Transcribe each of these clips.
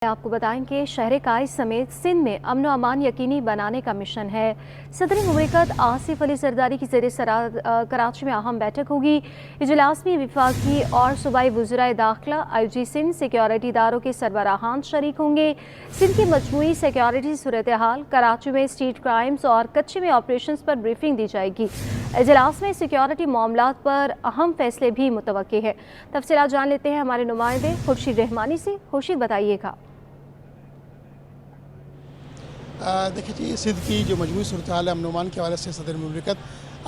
आपको बताएं कि शहर काइस समेत सिंध में अमन व अमान यकीनी बनाने का मिशन है। सदर मुमलिकत आसिफ अली जरदारी की ज़ेर कराची में अहम बैठक होगी। इजलास में वफाकी और सूबाई वज़राए दाखिला, IG सिंध, सिक्योरिटी इदारों के सरबराहान शरीक होंगे। सिंध की मजमूई सिक्योरिटी सूरत हाल, कराची में स्ट्रीट क्राइम्स और कच्चे में ऑपरेशन पर ब्रीफिंग दी जाएगी। इजलास में सिक्योरिटी मामलात पर अहम फैसले भी मुतवक्की है। तफसीलात जान लेते हैं हमारे नुमाइंदे खुर्शीद रहमानी से। खुर्शीद, बताइएगा। देखिए जी, सिंध की जो मजमूई सूरत हाल है अमन अमान के हवाले से सदर मुमलिकत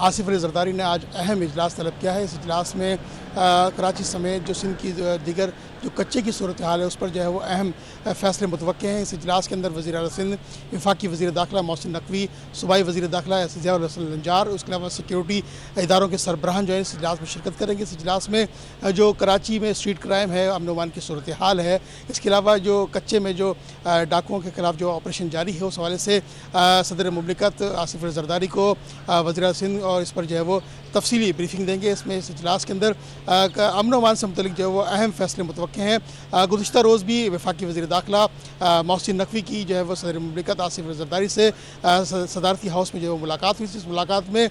आसिफ अली जरदारी ने आज अहम इजलास तलब किया है। इस इजलास में कराची समेत जो सिंध की दीगर जो कच्चे की सूरत हाल है उस पर जो है वो अहम फ़ैसले मुतवक्के हैं। इस इजलास के अंदर वज़ीर आला सिंध, वफाकी वज़ीर दाखिला मोहसिन नकवी, सूबाई वज़ीर दाखिला ज़ियाउल हसन लंजार, उसके अलावा सिक्योरिटी इदारों के सरबराहान जो है इस इजलास में शिरकत करेंगे। इस इजलास में जो कराची में स्ट्रीट क्राइम है, अमन अमान की सूरत हाल है, इसके अलावा जो कच्चे में जो डाकुओं के खिलाफ जो ऑपरेशन जारी है उस हवाले से सदर मुमलिकत आसिफ अली जरदारी को वज़ीर आला सिंध और इस पर जो है वो तफसीली ब्रीफिंग देंगे। इसमें इस इजलास के अंदर अमन अमान से मुतल्लिक़ जो है वो अहम फ़ैसले मुतवक्के हैं। गुज़िश्ता रोज़ भी वफाकी वज़ीर दाखिला मोहसिन नकवी की जो है वो सदर मुमलिकत आसिफ अली जरदारी से सदारती हाउस में जो है मुलाकात हुई थी। इस मुलाकात में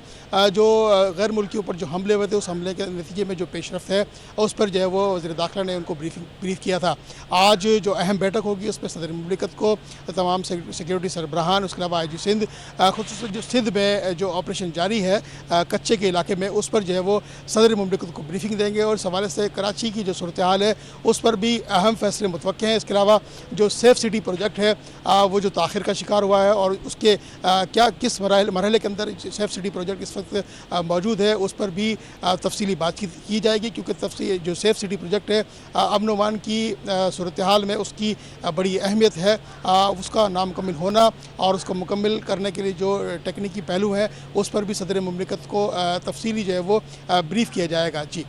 जो गैर मुल्कियों पर जो हमले हुए थे उस हमले के नतीजे में जो पेशरफ्त है उस पर जो है वो वज़ीर दाखिला ने उनको ब्रीफ किया था। आज जो अहम बैठक होगी उस पर सदर मुमलिकत को तमाम सिक्योरिटी सरबराहान, उसके अलावा IG सिंध, ख़ुसूसन जो सिंध में जो ऑपरेशन जारी है कच्चे के इलाके में उस पर जो है वो सदर मुमलिकत को ब्रीफिंग देंगे और इस हवाले से कराची की जो सूरत हाल है उस पर भी अहम फैसले मुतवक्के हैं। इसके अलावा जो सेफ़ सिटी प्रोजेक्ट है वो जो ताख़िर का शिकार हुआ है और उसके किस मरहले के अंदर सेफ़ सिटी प्रोजेक्ट इस वक्त मौजूद है उस पर भी तफसीली बातचीत की जाएगी, क्योंकि जो सेफ़ सिटी प्रोजेक्ट है अमन अमान की सूरत हाल में उसकी बड़ी अहमियत है। उसका नामुकम्मल होना और उसको मुकम्मल करने के लिए जो टेक्निकी पहलू हैं उस पर भी सदर मुमलिकत को तफसीली जो है वो ब्रीफ किया जाएगा। जी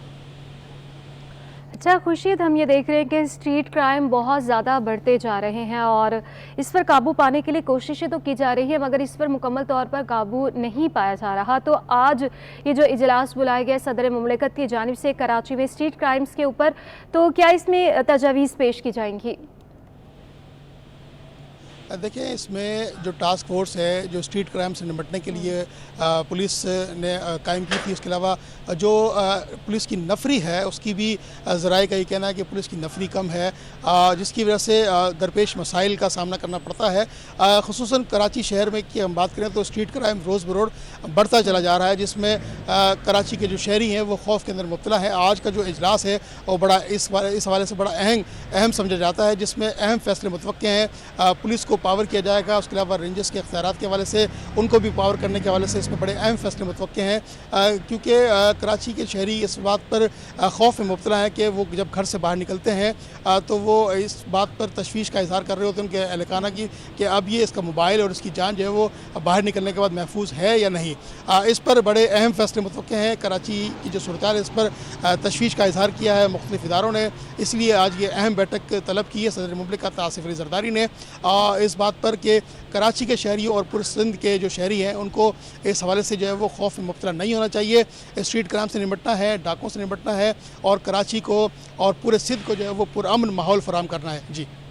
अच्छा खुर्शीद, हम ये देख रहे हैं कि स्ट्रीट क्राइम बहुत ज़्यादा बढ़ते जा रहे हैं और इस पर काबू पाने के लिए कोशिशें तो की जा रही है मगर इस पर मुकम्मल तौर पर काबू नहीं पाया जा रहा। तो आज ये जो इजलास बुलाया गया सदर मुमलिकत की जानिब से कराची में स्ट्रीट क्राइम्स के ऊपर, तो क्या इसमें तजावीज़ पेश की जाएंगी? देखिए, इसमें जो टास्क फोर्स है जो स्ट्रीट क्राइम से निपटने के लिए पुलिस ने कायम की थी, उसके अलावा जो पुलिस की नफरी है उसकी भी ज़राए का ये कहना है कि पुलिस की नफरी कम है, जिसकी वजह से दरपेश मसाइल का सामना करना पड़ता है। ख़ुसूसन कराची शहर में की हम बात करें तो स्ट्रीट क्राइम रोज़ बरोज़ बढ़ता चला जा रहा है, जिसमें कराची के जो शहरी हैं वो खौफ के अंदर मुब्तला है। आज का जो इजलास है वो बड़ा इस हवाले से बड़ा अहम समझा जाता है, जिसमें अहम फैसले मुतवक्के हैं। पुलिस को पावर किया जाएगा, उसके अलावा रेंजर्स के इख्तियारात के हवाले से उनको भी पावर करने के हवाले से इसमें बड़े अहम फैसले मुतवक्के हैं, क्योंकि कराची के शहरी इस बात पर खौफ में मुब्तला है कि वो जब घर से बाहर निकलते हैं तो वो इस बात पर तशवीश का इजहार कर रहे होते हैं उनके अहलखाना की कि अब ये इसका मोबाइल और इसकी जान जो है वो बाहर निकलने के बाद महफूज है या नहीं। इस पर बड़े अहम फैसले मुतवक्के हैं। कराची की जो सूरत हाल है इस पर तशवीश का इजहार किया है मुख्तलिफ इदारों ने, इसलिए आज ये अहम बैठक तलब की है सदर मुमलिकत आसिफ अली जरदारी ने इस बात पर कि कराची के शहरी और पूरे सिंध के जो शहरी हैं उनको इस हवाले से जो है वो खौफ में मुब्तला नहीं होना चाहिए। स्ट्रीट क्राइम से निपटना है, डाकों से निपटना है और कराची को और पूरे सिंध को जो है वो पुरअमन माहौल फराहम करना है।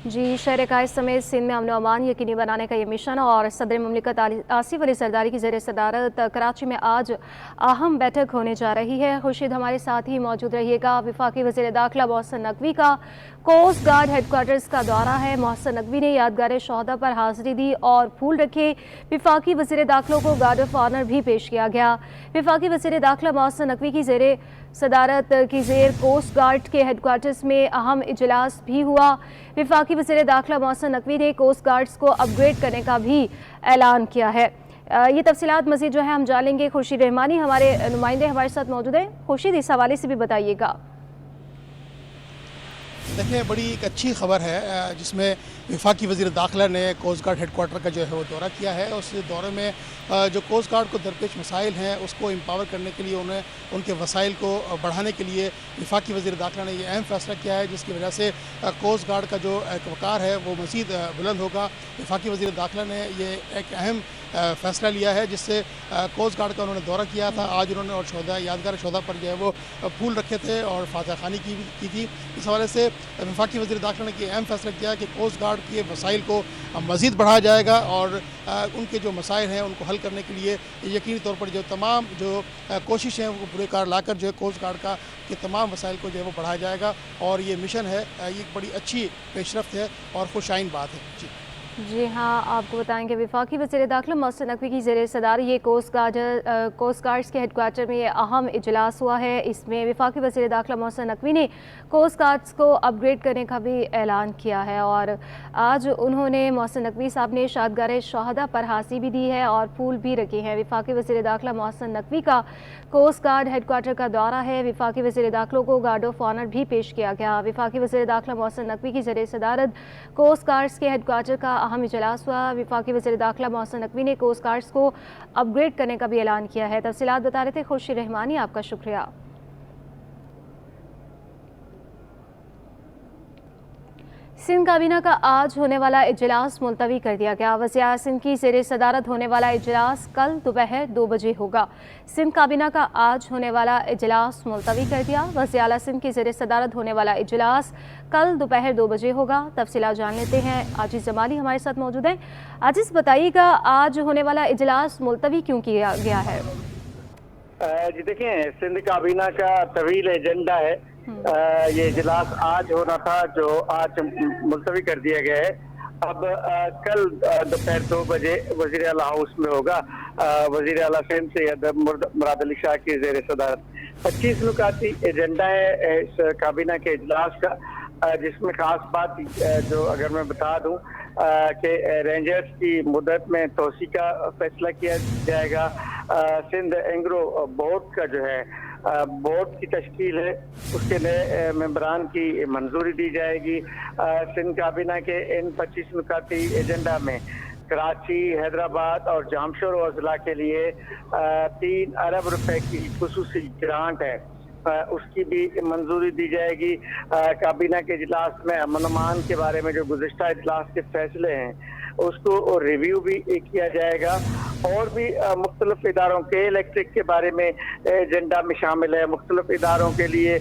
जी शहर काइस समेत सिंध में अमन अमान यकीनी बनाने का ये मिशन और सदर मुमलिकत आसिफ अली जरदारी की ज़ेर सदारत कराची में आज अहम बैठक होने जा रही है। खुर्शीद, हमारे साथ ही मौजूद रहिएगा। वफाकी वज़ीर दाखिला मोहसिन नकवी का कोस्ट गार्ड हेडक्वार्टर्स का दौरा है। मोहसिन नकवी ने यादगार शोहदा पर हाज़िरी दी और फूल रखे। वफाकी वज़ीर दाखिला को गार्ड ऑफ ऑनर भी पेश किया गया। वफाकी वज़ीर दाखिला मोहसिन नकवी की ज़ेर सदारत की ज़ेर कोस्ट गार्ड के हेडक्वार्टर्स में अहम इजलास भी हुआ। वफाकी वज़ीर दाखिला मोहसिन नकवी ने कोस्ट गार्ड्स को अपग्रेड करने का भी ऐलान किया है। ये तफसीलात मज़ीद जो है हम जान लेंगे। खुर्शीद रहमानी हमारे नुमाइंदे हमारे साथ मौजूद हैं। खुर्शीद, इस हवाले से भी बताइएगा। देखिए, बड़ी एक अच्छी खबर है जिसमें वफाकी वज़ीर दाखिला ने कोस्ट गार्ड हेडक्वार्टर का जो है वो दौरा किया है। उस दौरे में जो कोस्ट गार्ड को दरपेश मसाइल हैं उसको एम्पावर करने के लिए उन्हें उनके वसाइल को बढ़ाने के लिए वफाकी वज़ीर दाखिला ने ये अहम फ़ैसला किया है, जिसकी वजह से कोस्ट गार्ड का जो वक़ार है वो मज़ीद बुलंद होगा। वफाकी वज़ीर दाखिला ने ये एक अहम फ़ैसला लिया है जिससे कोस्ट गार्ड का उन्होंने दौरा किया था। आज उन्होंने और यादगार शोहदा पर जो है वो फूल रखे थे और फातह खानी की थी। इस हवाले से वफाकी वज़ीर दाखिला ने अहम फैसला किया कि कोस्ट गार्ड के वसाइल को मज़ीद बढ़ाया जाएगा और उनके जो मसाइल हैं उनको हल करने के लिए यकीनी तौर पर जो तमाम जो कोशिश हैं वो पूरे कार लाकर जो है कोस्ट गार्ड के तमाम वसाइल को जो है वो बढ़ाया जाएगा और ये मिशन है, ये एक बड़ी अच्छी पेशरफ्त है और खुशाइन बात है। जी हाँ, आपको बताएंगे वफाकी वज़ीर दाखिला मोहसिन नकवी की ज़ेर सदारत ये कोस्ट गार्ड्स के हेडक्वार्टर में ये अहम इजलास हुआ है। इसमें वफाकी वज़ीर दाखिला मोहसिन नकवी ने कोस्ट गार्ड्स को अपग्रेड करने का भी ऐलान किया है और आज उन्होंने मोहसिन नकवी साहब ने शादगार शहादा पर हासी भी दी है और फूल भी रखे हैं। वफाकी वज़ीर दाखिला मोहसिन नकवी का कोस्ट गार्ड हेडक्वार्टर का दौरा है। वफाकी वज़ीर दाखिला को गार्ड ऑफ ऑनर भी पेश किया गया। वफाकी वज़ीर दाखिला मोहसिन नकवी की ज़ेर सदारत कोस्ट गार्ड्स के हेडक्वार्टर का अहम इजलास हुआ। वफाकी वज़ीर दाखिला मोहसिन नकवी ने कोस्ट गार्ड्स को अपग्रेड करने का भी ऐलान किया है। तफसीलात बता रहे थे खुर्शीद रहमानी, आपका शुक्रिया। सिंध काबीना का आज होने वाला इजलास मुलतवी कर दिया गया। वज़ीर आला सिंध की ज़ेर सदारत होने वाला इजलास कल दोपहर 2 बजे होगा। सिंध काबीना का आज होने वाला इजलास मुलतवी कर दिया। वज़ीर आला सिंध की ज़ेर सदारत होने वाला इजलास कल दोपहर 2 बजे होगा। तफसीलात जान लेते हैं। आजिज़ जमाली हमारे साथ मौजूद हैं। आजिज़ बताइएगा, आज होने वाला इजलास मुलतवी क्यों किया गया है? जी देखें, सिंध काबीना का तवील एजेंडा है। ये इजलास आज होना था जो आज मुलतवी कर दिया गया है। अब कल दोपहर 2 बजे वज़ीर आला हाउस में होगा। वज़ीर आला सिंध सैयद मुराद अली शाह की ज़ेर सदारत 25 नुकाती एजेंडा है इस काबीना के इजलास का, जिसमें खास बात जो अगर मैं बता दूं कि रेंजर्स की मुद्दत में तोसी का फैसला किया जाएगा। सिंध एंग्रो बोर्ड का जो है बोर्ड की तश्कील है, उसके नए मेंबरान की मंजूरी दी जाएगी। सिंध काबीना के इन 25 नुकाती एजेंडा में कराची, हैदराबाद और जामशोर अजला के लिए 3 अरब रुपए की खुसूसी ग्रांट है, उसकी भी मंजूरी दी जाएगी। काबीना के इजलास में अमन अमान के बारे में जो गुज़िश्ता इजलास के फैसले हैं उसको रिव्यू भी किया जाएगा और भी मुख्तलिफ इदारों के इलेक्ट्रिक के बारे में एजेंडा में शामिल है। मुख्तलिफ इदारों के लिए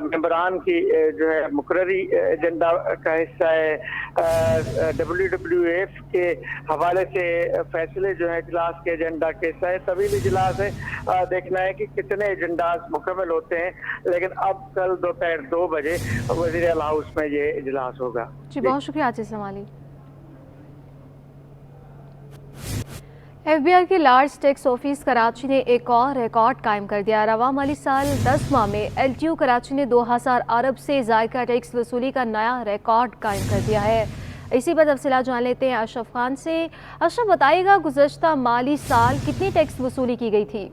मेंबरान की जो है मुकर्ररी एजेंडा का हिस्सा है। WWF के हवाले से फैसले जो है इजलास के एजेंडा के हिस्सा है। तवील इजलास है, देखना है कि कितने एजेंडास मुकम्मल होते हैं, लेकिन अब कल दोपहर 2 बजे वज़ीर आला हाउस में ये इजलास होगा। जी बहुत शुक्रिया आजिज़ जमाली। FBI के लार्ज टैक्स ऑफिस कराची ने एक और रिकॉर्ड कायम कर दिया। रवा माली साल 10 माह में LTO कराची ने 2000 अरब से ज़ायका टैक्स वसूली का नया रिकॉर्ड कायम कर दिया है। इसी पर तफसीलात जान लेते हैं अशरफ खान से। अशरफ बताइएगा, गुज़श्ता माली साल कितनी टैक्स वसूली की गई थी?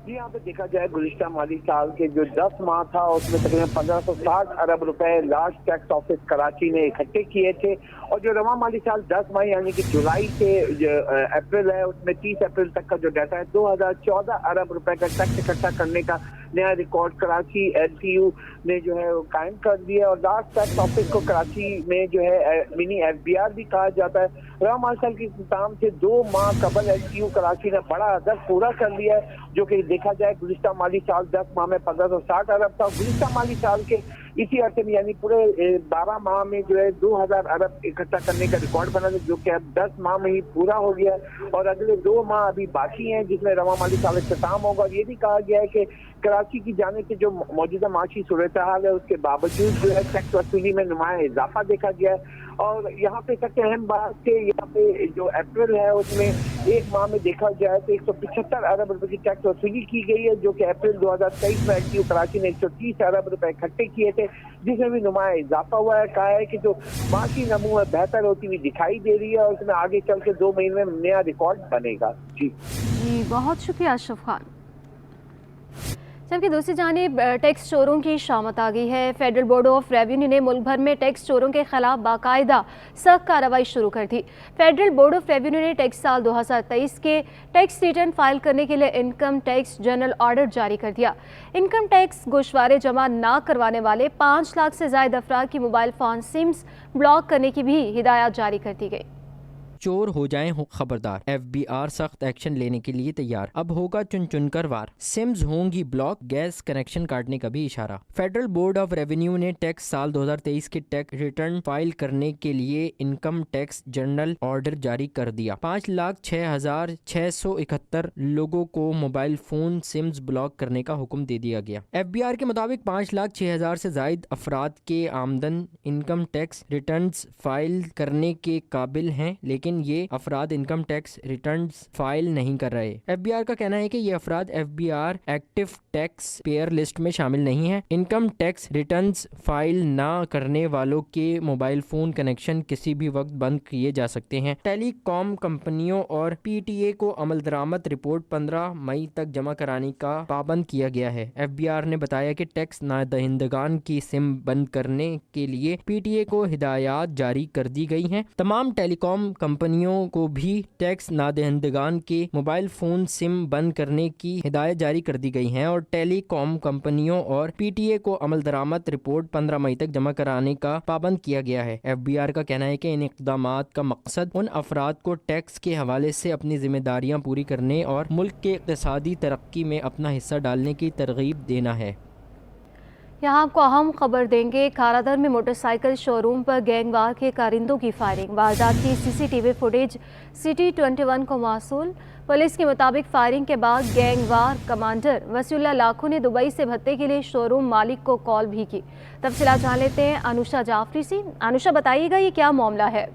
जी, यहाँ पे देखा जाए गुज़िश्ता माली साल के जो 10 माह था उसमें तकरीबन 1560 अरब रुपए लार्ज टैक्स ऑफिस कराची ने इकट्ठे किए थे और जो रवा माली साल 10 माह यानी कि जुलाई से जो अप्रैल है उसमें 30 अप्रैल तक का जो डाटा है 2014 अरब रुपए का टैक्स इकट्ठा करने का नया रिकॉर्ड कराची LTU ने जो है कायम कर दिया। और लार्ज टैक्स ऑफिस को कराची में जो है मिनी FBR भी कहा जाता है। रवा माली साल के इख्तिताम से 2 माह कबल LTU कराची ने बड़ा अदद पूरा कर लिया है, जो कि देखा जाए गुज़िश्ता माली साल 10 माह में 1560 अरब था। गुज़िश्ता माली साल के इसी अरसे में यानी पूरे 12 माह में जो है 2000 अरब इकट्ठा करने का रिकॉर्ड बना था, जो कि अब 10 माह में ही पूरा हो गया है और अगले 2 माह अभी बाकी हैं जिसमें रवा माली साल इख्तिताम होगा। और ये भी कहा गया है कि कराची की जानिब से जो मौजूदा माशी सूरत हाल है उसके बावजूद जो है टैक्स वसूली में नुमाया इजाफा देखा गया है। और यहाँ पे सबसे अहम बात कि यहाँ पे जो अप्रैल है उसमें एक माह में देखा जाए तो 175 अरब रुपए की टैक्स वसूली की गई है, जो कि अप्रैल 2023 में LTO कराची ने 130 अरब रुपए इकट्ठे किए थे, जिसमें भी नुमाया इजाफा हुआ है। कहा है कि जो माशी नमू है बेहतर होती हुई दिखाई दे रही है और उसमें आगे चल के 2 महीने में नया रिकॉर्ड बनेगा। जी बहुत शुक्रिया अशरफ खान। जबकि दूसरी जानिब टैक्स चोरों की शामत आ गई है। फेडरल बोर्ड ऑफ रेवेन्यू ने मुल्क भर में टैक्स चोरों के खिलाफ बाकायदा सख्त कार्रवाई शुरू कर दी। फेडरल बोर्ड ऑफ रेवेन्यू ने टैक्स साल 2023 के टैक्स रिटर्न फाइल करने के लिए इनकम टैक्स जनरल ऑर्डर जारी कर दिया। इनकम टैक्स गोशवारे जमा ना करवाने वाले 5 लाख से ज़ायद अफराद की मोबाइल फ़ोन सिम्स ब्लॉक करने की भी हिदायत जारी कर दी गई। چور ہو جائیں خبردار، FBR سخت ایکشن لینے کے لیے تیار، اب ہوگا چن چن کر وار، سمز ہوں گی بلاک، گیس کنیکشن کاٹنے کا بھی اشارہ۔ فیڈرل بورڈ آف ریونیو نے ٹیکس سال 2023 کے ٹیکس ریٹرن فائل کرنے کے لیے انکم ٹیکس جنرل آرڈر جاری کر دیا۔ 5,06,671 لوگوں کو موبائل فون سمز بلاک کرنے کا حکم دے دیا گیا۔ FBR کے مطابق 5,06,000 سے زائد افراد کے آمدن انکم ٹیکس ریٹرنز فائل کرنے کے قابل ہیں، لیکن یہ افراد انکم ٹیکس ریٹرنز فائل نہیں کر رہے۔ FBR کا کہنا ہے کہ یہ افراد FBR active tax payer list میں شامل نہیں ہیں۔ انکم ٹیکس ریٹرنز فائل نہ کرنے والوں کے موبائل فون کنیکشن کسی بھی وقت بند کیے جا سکتے ہیں۔ ٹیلی کام کمپنیوں اور PTA کو عمل درآمد رپورٹ 15 مئی تک جمع کرانے کا پابند کیا گیا ہے۔ FBR نے بتایا کہ ٹیکس نادہندگان کی سم بند کرنے کے لیے PTA کو ہدایات جاری کر دی گئی ہیں۔ تمام ٹیلی کام کمپنیوں کو بھی ٹیکس نادہندگان کے موبائل فون سم بند کرنے کی ہدایت جاری کر دی گئی ہیں اور ٹیلی کام کمپنیوں اور PTA کو عمل درآمد رپورٹ 15 مئی تک جمع کرانے کا پابند کیا گیا ہے۔ FBR کا کہنا ہے کہ ان اقدامات کا مقصد ان افراد کو ٹیکس کے حوالے سے اپنی ذمہ داریاں پوری کرنے اور ملک کے اقتصادی ترقی میں اپنا حصہ ڈالنے کی ترغیب دینا ہے۔ یہاں آپ کو اہم خبر دیں گے، کھارادر میں موٹر سائیکل شو روم پر گینگ وار کے کارندوں کی فائرنگ، واردات کی CCTV فوٹیج City 21 کو موصول۔ پولیس کے مطابق فائرنگ کے بعد گینگ وار کمانڈر وسیع اللہ لاکھو نے دبئی سے بھتے کے لیے شو روم مالک کو کال بھی کی۔ تفصیلات جان لیتے ہیں انوشا جعفری سے۔ انوشا بتائیے گا یہ کیا معاملہ ہے؟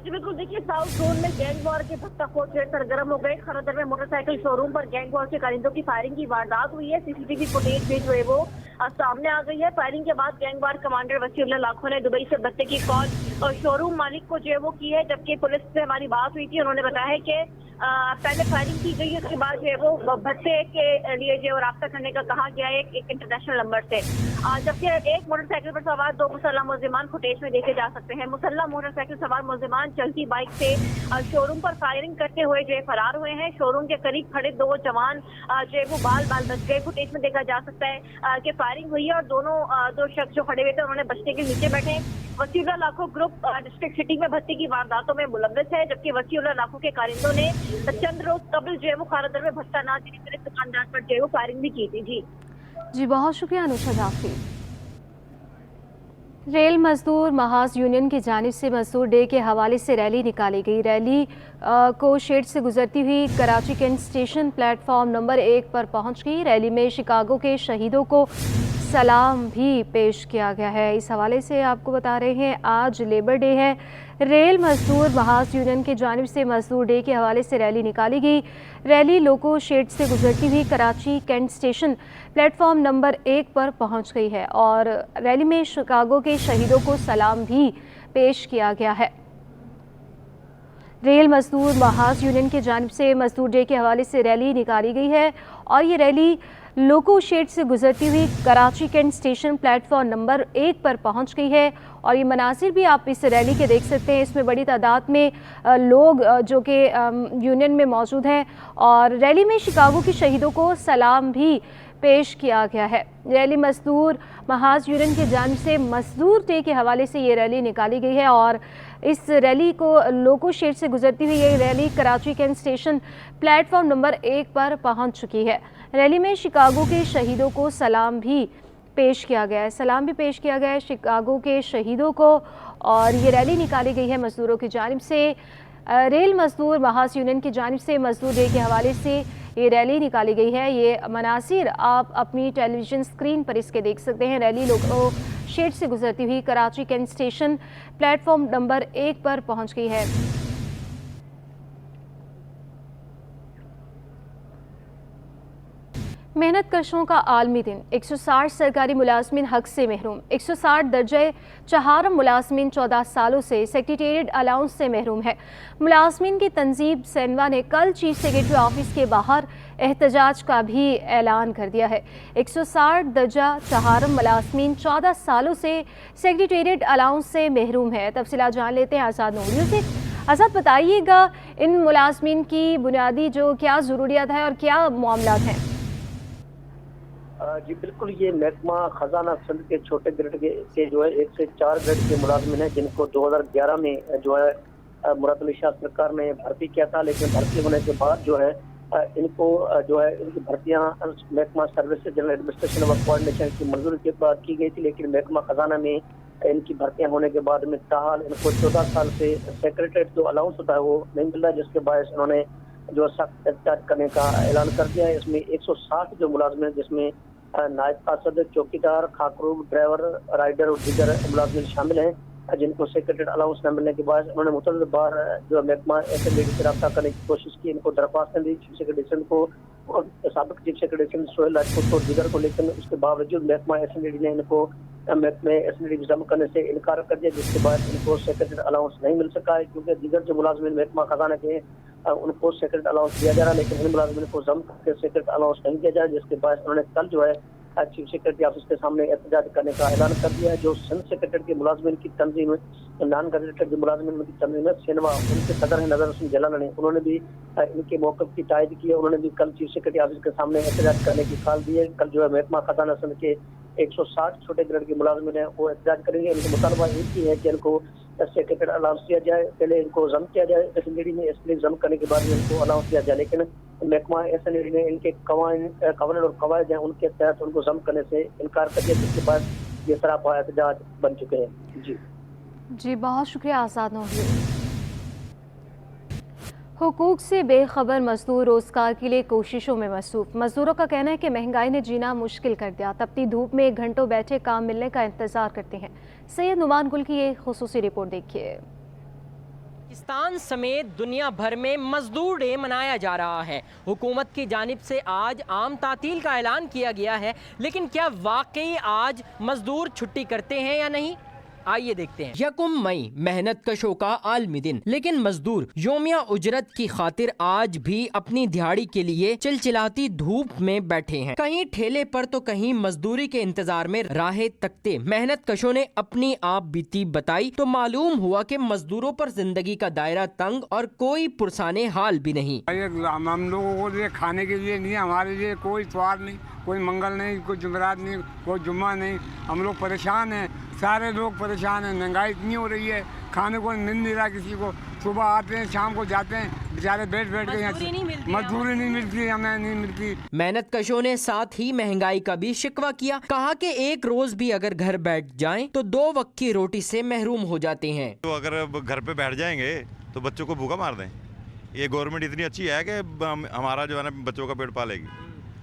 جی بالکل، دیکھیے ساؤتھ زون میں گینگ وار کے بھٹا فوج سرگرم ہو گئے۔ کھارادر میں موٹر سائیکل شو روم پر گینگ وار کے کارندوں کی فائرنگ کی واردات ہوئی ہے۔ CCTV فوٹیج بھی جو ہے وہ سامنے آ گئی ہے۔ فائرنگ کے بعد گینگ وار کمانڈر وسیع اللہ لاکھو نے دبئی سے بھتے کی کال اور شو روم مالک کو جو ہے وہ کی ہے، جبکہ پولیس سے ہماری بات ہوئی تھی، انہوں نے بتایا ہے کہ پہلے فائرنگ کی گئی ہے، اس کے بعد جو ہے وہ بھتے کے لیے جو رابطہ کرنے کا کہا گیا ہے ایک انٹرنیشنل نمبر سے، جبکہ ایک موٹر سائیکل پر سوار 2 مسلح ملزمان فوٹیج میں دیکھے جا سکتے ہیں۔ مسلح موٹر سائیکل سوار ملزمان چلتی بائک سے شو روم پر فائرنگ کرتے ہوئے جو ہے فرار ہوئے ہیں۔ شو روم کے قریب کھڑے 2 جوان جو ہے وہ بال بچ گئے۔ فوٹیج میں دیکھا جا سکتا ہے کہ فائرنگ ہوئی ہے اور دو شخص جو کھڑے ہوئے تھے انہوں نے بچنے کے نیچے بیٹھے۔ وسیع اللہ لاکھو گروپ ڈسٹرکٹ سٹی میں بھتے کی وارداتوں میں ملوث ہے، جبکہ وسیع اللہ لاکھو کے کارندوں نے چند روز قبل جو ہے وہ کھارادر میں بھٹا ناظرین میرے دکاندار پر جو ہے وہ فائرنگ بھی کی تھی۔ جی بہت شکریہ انوشا جعفری۔ ریل مزدور محاذ یونین کی جانب سے مزدور ڈے کے حوالے سے ریلی نکالی گئی۔ ریلی کو شیڈ سے گزرتی ہوئی Karachi Cantt station platform number 1 پر پہنچ گئی۔ ریلی میں شکاگو کے شہیدوں کو سلام بھی پیش کیا گیا ہے۔ اس حوالے سے آپ کو بتا رہے ہیں آج لیبر ڈے ہے۔ ریل مزدور محاذ یونین کی جانب سے مزدور ڈے کے حوالے سے ریلی نکالی گئی۔ ریلی لوکو شیڈ سے گزرتی ہوئی Karachi Cantt station platform number 1 پر پہنچ گئی ہے اور ریلی میں شکاگو کے شہیدوں کو سلام بھی پیش کیا گیا ہے۔ ریل مزدور محاذ یونین کی جانب سے مزدور ڈے کے حوالے سے ریلی نکالی گئی ہے اور یہ ریلی لوکو شیڈ سے گزرتی ہوئی Karachi Cantt station platform number 1 پر پہنچ گئی ہے اور یہ مناظر بھی آپ اس ریلی کے دیکھ سکتے ہیں۔ اس میں بڑی تعداد میں لوگ جو کہ یونین میں موجود ہیں اور ریلی میں شکاگو کے شہیدوں کو سلام بھی پیش کیا گیا ہے۔ ریلی مزدور محاذ یونین کی جانب سے مزدور ڈے کے حوالے سے یہ ریلی نکالی گئی ہے اور اس ریلی کو لوکو شیڈ سے گزرتی ہوئی یہ rally Karachi Cantt station platform number 1 پر پہنچ چکی ہے۔ ریلی میں شکاگو کے شہیدوں کو سلام بھی پیش کیا گیا ہے، شکاگو کے شہیدوں کو اور یہ ریلی نکالی گئی ہے مزدوروں کی جانب سے۔ ریل مزدور محاذ یونین کی جانب سے مزدور ڈے کے حوالے سے یہ ریلی نکالی گئی ہے۔ یہ مناظر آپ اپنی ٹیلی ویژن اسکرین پر اس کے دیکھ سکتے ہیں۔ ریلی لوکو شیڈ سے گزرتی ہوئی Karachi Cantt station platform number 1 پر پہنچ گئی ہے۔ محنت کشوں کا عالمی دن، 160 سرکاری ملازمین حق سے محروم۔ 160 درجہ چہارم ملازمین 14 سالوں سے سیکریٹریٹ الاؤنس سے محروم ہے۔ ملازمین کی تنظیم سینوا نے کل چیف سیکریٹری آفس کے باہر احتجاج کا بھی اعلان کر دیا ہے۔ 160 درجہ چہارم ملازمین 14 سالوں سے سیکریٹریٹ الاؤنس سے محروم ہے۔ تفصیلات جان لیتے ہیں آزاد نوریو سے۔ آزاد بتائیے گا ان ملازمین کی بنیادی جو کیا ضروریات ہے اور کیا معاملات ہیں؟ جی بالکل، یہ محکمہ خزانہ سندھ کے چھوٹے گریڈ کے جو ہے 1 سے 4 گریڈ کے ملازمین ہیں جن کو 2011 میں جو ہے मुराद अली शाह सरकार ने भर्ती किया था, लेकिन भर्ती होने के बाद जो है इनको जो है इनकी भर्तियां महकमा सर्विसेज जनरल एडमिनिस्ट्रेशन व कोऑर्डिनेशन की मंजूरी के बाद की गई थी, लेकिन महकमा खजाना में इनकी भर्तियां होने के बाद में ताहाल इनको 14 साल से सेक्रेटरीट जो अलाउंस होता है वो नहीं मिल रहा है, जिसके बायस इन्होंने जो सख्त एहतियात करने का ऐलान कर दिया है। इसमें 160 जो मुलाजमिन, जिसमें नायब कासद, चौकीदार, खाकरूब, ड्राइवर, राइडर और दीगर मुलाजमिन शामिल हैं, जिनको सेक्रेटरीट अलाउंस न मिलने के बाद उन्होंने मुतअद्दिद बार जो महकमा एसएमडी से रब्ता करने की कोशिश की, इनको दरख्वास्त दी चीफ सेक्रेटरी को और साबिक चीफ सेक्रेटरी सोहेल राजपूत और दीगर को, लेकिन उसके बावजूद महकमा एसएमडी ने इनको महकमे एसएमडी जमा करने से इनकार कर दिया, जिसके बाद इनको सेक्रेटरीट अलाउंस नहीं मिल सका है, क्योंकि दीगर जो मुलाजमिन महकमा खजाना के उनको सेक्रेटरीट अलाउंस दिया जा रहा है, लेकिन इन मुलाजमिन को जम करके सेक्रेटरीट अलाउंस नहीं दिया जा रहा, जिसके बाद उन्होंने कल जो है चीफ सेक्रेटरी ऑफिस के सामने एहतजाज करने का ऐलान कर दिया है। जो सिंध सेक्रेटरी के मुलाजमिन की तंजीम, नॉन गजेटेड जो मुलाजमिन की तंजीम है सेनवा, उनके सदर हैं नजर हुसैन जलाल, उन्होंने भी इनके मौक़िफ़ की तायद की है। उन्होंने भी कल चीफ सेक्रेटरी ऑफिस के सामने एहतजाज करने की कॉल दी है। कल जो है महकमा खजाना सिंध के 160 छोटे ग्रेड के मुलाजमिन हैं वो एहतजाज करेंगे। इनका मुतालबा एक ही है कि इनको सेक्रेटरी अलाउंस दिया जाए, पहले इनको जम किया जाए एसएनडी में, इसलिए जम करने के बाद इनको अलाउंस दिया जाए, लेकिन महकमा एसएनडी ने इनके कवानीन और कवायद हैं उनके तहत उनको जम करने से इनकार कर दिया, जिसके बाद ये सरापा एहतजाज बन चुके हैं। जी बहुत शुक्रिया आज़ाद नूरी। हुकूक से बेखबर मजदूर रोजगार के लिए कोशिशों में मसरूफ। मजदूरों का कहना है कि महंगाई ने जीना मुश्किल कर दिया, तपती धूप में घंटों बैठे काम मिलने का इंतजार करते हैं। सैयद नुमान गुल की ये खुसूसी रिपोर्ट देखिए। पाकिस्तान समेत दुनिया भर में मजदूर डे मनाया जा रहा है। हुकूमत की जानिब से आज आम तातील का ऐलान किया गया है, लेकिन क्या वाकई आज मजदूर छुट्टी करते हैं या नहीं, आइए देखते हैं। 1 मई मेहनत कशों का आलमी दिन, लेकिन मजदूर योमिया उजरत की खातिर आज भी अपनी दिहाड़ी के लिए चिलचिलाती धूप में बैठे हैं। कहीं ठेले पर तो कहीं मजदूरी के इंतजार में राहें तकते मेहनत कशों ने अपनी आप बीती बताई तो मालूम हुआ कि मजदूरों पर जिंदगी का दायरा तंग और कोई पुरसाने हाल भी नहीं। हम लोगों को लिए खाने के लिए नहीं, हमारे लिए कोई त्योहार नहीं, कोई मंगल नहीं, कोई जुमेरात नहीं, कोई जुम्मा नहीं। हम लोग परेशान हैं, सारे लोग परेशान हैं। महंगाई इतनी हो रही है, खाने को मिल नहीं रहा किसी को। सुबह आते हैं, शाम को जाते हैं, बेचारे बैठ के मजदूरी नहीं मिलती, हमें नहीं मिलती। मेहनत कशों ने साथ ही महंगाई का भी शिकवा किया। कहा कि एक रोज भी अगर घर बैठ जाएं तो 2 वक्त की रोटी से महरूम हो जाते हैं। तो अगर घर पे बैठ जाएंगे तो बच्चों को भूखा मार दें। ये गवर्नमेंट इतनी अच्छी है कि हमारा जो है ना बच्चों का पेट पालेगी,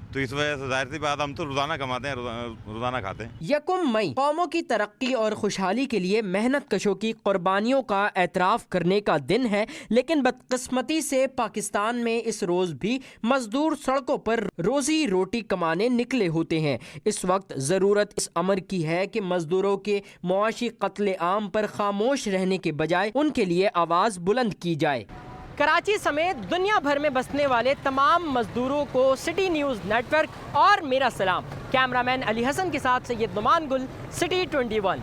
तो इस वजह से जाहिर सी बात हम तो रोजाना कमाते हैं, रोजाना खाते हैं। 1 मई कौमों की तरक्की और खुशहाली के लिए मेहनत कशों की कुर्बानियों का एतराफ़ करने का दिन है, लेकिन बदकिस्मती से पाकिस्तान में इस रोज भी मजदूर सड़कों पर रोजी रोटी कमाने निकले होते हैं। इस वक्त जरूरत इस अमर की है कि मजदूरों के मुआशी कत्ले आम पर खामोश रहने के बजाय उनके लिए आवाज बुलंद की जाए। कराची समेत दुनिया भर में बसने वाले तमाम मजदूरों को सिटी न्यूज़ नेटवर्क और मेरा सलाम। कैमरामैन अली हसन के साथ सैयद नुमान गुल, सिटी 21।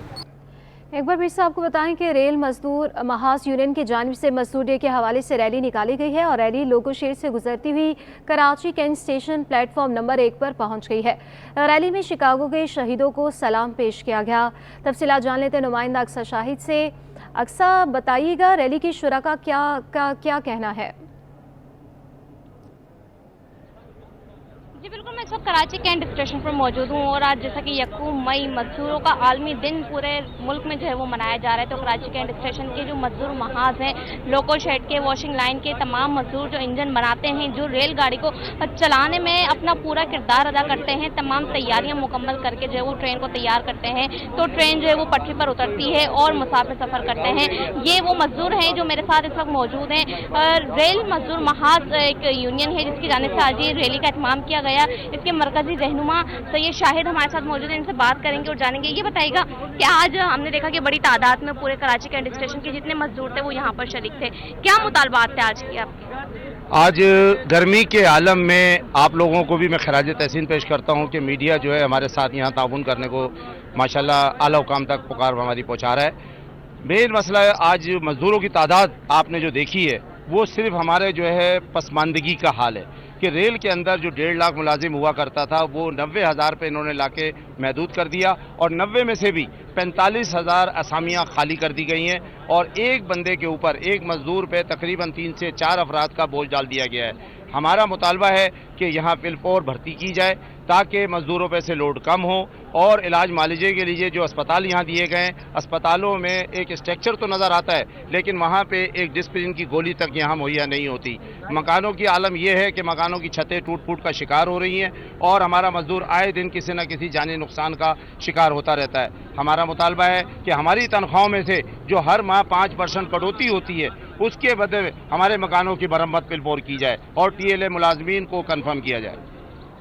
एक बार फिर से आपको बताएं कि रेल मजदूर महाज यूनियन की जानिब से मजदूर डे के हवाले से रैली निकाली गई है और रैली लोगो शेर से गुजरती हुई Karachi Cantt station platform number 1 पर पहुंच गई है। रैली में शिकागो के शहीदों को सलाम पेश किया गया। तफसीलात जान लेते हैं नुमाइंदा अक्सा शाहिद से। अक्सा, बताइएगा रैली की शुरा का क्या कहना है? जी बिल्कुल, मैं इस वक्त कराची कैंट स्टेशन पर मौजूद हूँ और आज जैसा कि 1 मई मजदूरों का आलमी दिन पूरे मुल्क में जो है वो मनाया जा रहा है, तो कराची कैंट स्टेशन के जो मजदूर महाज हैं, लोको शेड के, वॉशिंग लाइन के तमाम मजदूर जो इंजन बनाते हैं, जो रेलगाड़ी को चलाने में अपना पूरा किरदार अदा करते हैं, तमाम तैयारियां मुकम्मल करके जो है वो ट्रेन को तैयार करते हैं, तो ट्रेन जो है वो पटरी पर उतरती है और मुसाफिर सफ़र करते हैं। ये वो मजदूर हैं जो मेरे साथ इस वक्त मौजूद हैं। रेल मजदूर महाज एक यूनियन है जिसकी जानिब से आज ये रैली का एहतमाम किया गया। इसके मरकजी रहनुमा सैयद शाहिद हमारे साथ मौजूद हैं, इनसे बात करेंगे और जानेंगे। ये बताइएगा कि आज हमने देखा कि बड़ी तादाद में पूरे कराची कैंट स्टेशन के जितने मजदूर थे वो यहाँ पर शरीक थे, क्या मुतालबात थे आज के आपके? आज गर्मी के आलम में आप लोगों को भी मैं खराज तहसीन पेश करता हूँ कि मीडिया जो है हमारे साथ यहाँ ताउन करने को माशाल्लाह आला हुकाम तक पुकार हमारी पहुँचा रहा है। मेन मसला है आज मजदूरों की तादाद आपने जो देखी है वो सिर्फ हमारे जो है पसमानदगी का हाल है। کہ ریل کے اندر جو 1.5 لاکھ ملازم ہوا کرتا تھا وہ 90,000 پہ انہوں نے لا کے محدود کر دیا، اور 90 میں سے بھی 45,000 اسامیاں خالی کر دی گئی ہیں، اور ایک بندے کے اوپر، ایک مزدور پہ تقریباً 3 سے 4 افراد کا بوجھ ڈال دیا گیا ہے۔ ہمارا مطالبہ ہے کہ یہاں فل بھرتی کی جائے تاکہ مزدوروں پہ سے لوڈ کم ہو، اور علاج معالجے کے لیے جو اسپتال یہاں دیے گئے ہیں، اسپتالوں میں ایک اسٹرکچر تو نظر آتا ہے لیکن وہاں پہ ایک ڈسپلن کی گولی تک یہاں مہیا نہیں ہوتی۔ مکانوں کی عالم یہ ہے کہ مکانوں کی چھتیں ٹوٹ پھوٹ کا شکار ہو رہی ہیں، اور ہمارا مزدور آئے دن کسی نہ کسی جانی نقصان کا شکار ہوتا رہتا ہے۔ ہمارا مطالبہ ہے کہ ہماری تنخواہوں میں سے جو ہر ماہ 5% کٹوتی ہوتی ہے اس کے بدلے ہمارے مکانوں کی مرمت فل کی جائے اور TLA ملازمین کو کنفرم کیا جائے۔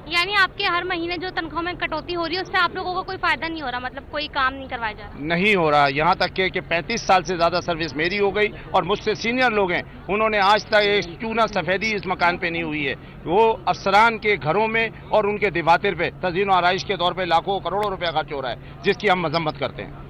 یعنی آپ کے ہر مہینے جو تنخواہ میں کٹوتی ہو رہی ہے اس سے آپ لوگوں کو کوئی فائدہ نہیں ہو رہا، مطلب کوئی کام نہیں کروایا جا رہا؟ نہیں ہو رہا، یہاں تک کہ 35 سال سے زیادہ سروس میری ہو گئی، اور مجھ سے سینئر لوگ ہیں انہوں نے آج تک ایک چونا سفیدی اس مکان پہ نہیں ہوئی ہے۔ وہ افسران کے گھروں میں اور ان کے دفاتر پہ تزئین و آرائش کے طور پہ لاکھوں کروڑوں روپے خرچ ہو رہا ہے، جس کی ہم مذمت کرتے ہیں۔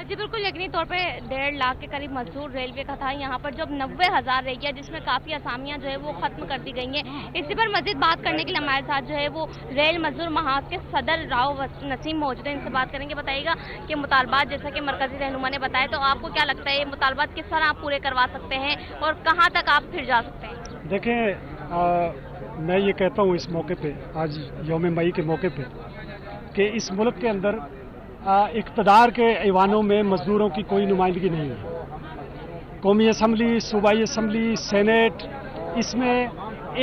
جی بالکل، یقینی طور پہ 1.5 لاکھ کے قریب مزدور ریلوے کا تھا یہاں پر، جب 90,000 رہ گیا جس میں کافی اسامیاں جو ہے وہ ختم کر دی گئی ہیں۔ اسی پر مزید بات کرنے کے لیے ہمارے ساتھ جو ہے وہ ریل مزدور محاذ کے صدر راؤ نسیم موجود ہیں، ان سے بات کریں گے۔ بتائیے گا کہ مطالبات جیسا کہ مرکزی رہنما نے بتایا، تو آپ کو کیا لگتا ہے یہ مطالبات کس طرح آپ پورے کروا سکتے ہیں اور کہاں تک آپ پھر جا سکتے ہیں؟ دیکھیں، میں یہ کہتا ہوں اس موقع پہ، آج یوم مئی کے موقع پہ، کہ اس ملک کے اندر اقتدار کے ایوانوں میں مزدوروں کی کوئی نمائندگی نہیں ہے۔ قومی اسمبلی، صوبائی اسمبلی، سینیٹ، اس میں